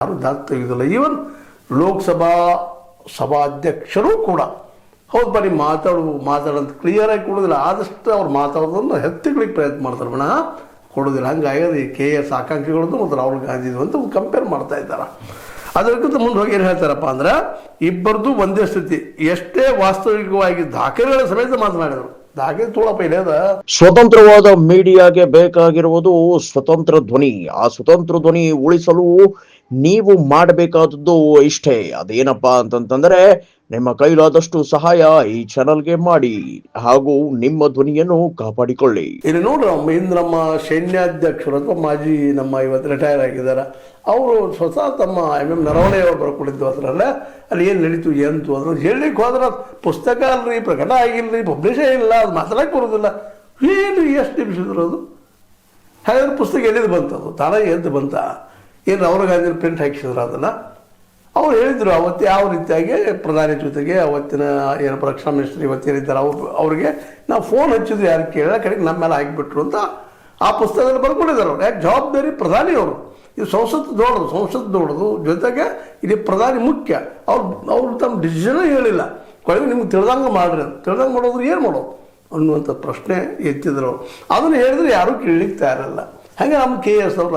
ಯಾರು ದಾಖಲೆ ತೆಗೆದಿಲ್ಲ. ಈವನ್ ಲೋಕಸಭಾ ಸಭಾಧ್ಯಕ್ಷರು ಕೂಡ ಹೌದು ಬರೀ ಮಾತಾಡೋಂತ ಕ್ಲಿಯರಾಗಿ ಕೊಡೋದಿಲ್ಲ. ಆದಷ್ಟು ಅವ್ರು ಮಾತಾಡೋದನ್ನು ಹೆತ್ತಿಗಳಿಗೆ ಪ್ರಯತ್ನ ಮಾಡ್ತಾರೆ ವಿನಃ ಕೊಡೋದಿಲ್ಲ. ಹಂಗಾಗಿ KS ಆಕಾಂಕ್ಷಿಗಳದ್ದು ಮತ್ತು ರಾಹುಲ್ ಗಾಂಧಿದು ಅಂತ ಕಂಪೇರ್ ಮಾಡ್ತಾ ಇದ್ದಾರೆ. ಅದಕ್ಕಿಂತ ಮುಂದೆ ಹೋಗಿ ಏನು ಹೇಳ್ತಾರಪ್ಪ ಅಂದ್ರೆ ಇಬ್ಬರದು ಒಂದೇ ಸ್ಥಿತಿ, ಎಷ್ಟೇ ವಾಸ್ತವಿಕವಾಗಿ ದಾಖಲೆಗಳ ಸಮೇತ ಮಾತನಾಡಿದರು. ದಾಖಲೆ ತೋಳಪ್ಪ ಇದೆ ಅದ. ಸ್ವತಂತ್ರವಾದ ಮೀಡಿಯಾಗೆ ಬೇಕಾಗಿರುವುದು ಸ್ವತಂತ್ರ ಧ್ವನಿ. ಆ ಸ್ವತಂತ್ರ ಧ್ವನಿ ಉಳಿಸಲು ನೀವು ಮಾಡಬೇಕಾದದ್ದು ಇಷ್ಟೇ. ಅದೇನಪ್ಪಾ ಅಂತಂತಂದ್ರೆ ನಿಮ್ಮ ಕೈಲಾದಷ್ಟು ಸಹಾಯ ಈ ಚಾನಲ್ಗೆ ಮಾಡಿ ಹಾಗೂ ನಿಮ್ಮ ಧ್ವನಿಯನ್ನು ಕಾಪಾಡಿಕೊಳ್ಳಿ. ಇಲ್ಲಿ ನೋಡ್ರಿ, ನಮ್ಮ ಸೈನ್ಯಾಧ್ಯಕ್ಷರು ಅಥವಾ ಮಾಜಿ ನಮ್ಮ ಇವತ್ತು ರಿಟೈರ್ ಆಗಿದ್ದಾರೆ, ಅವರು ಸ್ವತಃ ತಮ್ಮ MM ನರವಣೆ ಅವರು ಬರ್ಕೊಂಡಿದ್ದು ಅದರಲ್ಲೇ ಅಲ್ಲಿ ಏನು ನಡೀತು ಎಂತು ಅದ್ರ ಹೇಳಲಿಕ್ಕೆ ಹೋದ್ರೆ ಪುಸ್ತಕ ಅಲ್ರಿ, ಪ್ರಕಟ ಆಗಿಲ್ಲರಿ, ಪಬ್ಲಿಷೇ ಇಲ್ಲ, ಅದು ಮಾತಾಡಕ್ಕೆ ಬರೋದಿಲ್ಲ. ಏನು ಎಷ್ಟು ನಿಮಿಷದ್ರು ಅದು? ಹಾಗಾದ್ರೆ ಪುಸ್ತಕ ಎಲ್ಲಿದ್ದು ಬಂತದು? ತಾನೇ ಎದ್ದು ಬಂತ? ಏನು ರಾಹುಲ್ ಗಾಂಧಿ ಪ್ರಿಂಟ್ ಹಾಕಿಸಿದ್ರು ಅದನ್ನು? ಅವ್ರು ಹೇಳಿದರು ಅವತ್ತು ಯಾವ ರೀತಿಯಾಗಿ ಪ್ರಧಾನಿ ಜೊತೆಗೆ ಅವತ್ತಿನ ಏನಪ್ಪ ರಕ್ಷಣಾ ಮಿನಿಸ್ಟರ್ ಇವತ್ತೇನಿದ್ದಾರೆ ಅವ್ರಿಗೆ ನಾವು ಫೋನ್ ಹಚ್ಚಿದ್ರು, ಯಾರು ಕೇಳಿದ ಕಡೆಗೆ ನಮ್ಮ ಮೇಲೆ ಹಾಕಿಬಿಟ್ರು ಅಂತ ಆ ಪುಸ್ತಕದಲ್ಲಿ ಬರ್ಕೊಂಡಿದ್ದಾರೆ ಅವ್ರು. ಯಾಕೆ ಜವಾಬ್ದಾರಿ ಪ್ರಧಾನಿ ಅವರು. ಇದು ಸಂಸತ್ತು ದೊಡ್ಡದು ಜೊತೆಗೆ ಇಲ್ಲಿ ಪ್ರಧಾನಿ ಮುಖ್ಯ. ಅವ್ರು ತಮ್ಮ ಡಿಸಿಷನ್ ಹೇಳಿಲ್ಲ, ಕೊನೆಗೆ ನಿಮ್ಗೆ ತಿಳಿದಂಗೆ ಮಾಡ್ರಿ ಅಂತ. ತಿಳಿದಂಗೆ ಮಾಡೋದ್ರು ಏನು ಮಾಡೋದು ಅನ್ನುವಂಥ ಪ್ರಶ್ನೆ ಎತ್ತಿದ್ರು. ಅದನ್ನು ಹೇಳಿದ್ರೆ ಯಾರೂ ಕೇಳಲಿಕ್ಕೆ ತಯಾರಿಲ್ಲ. ಹಾಗೆ ನಮ್ಮ KS ಅವರು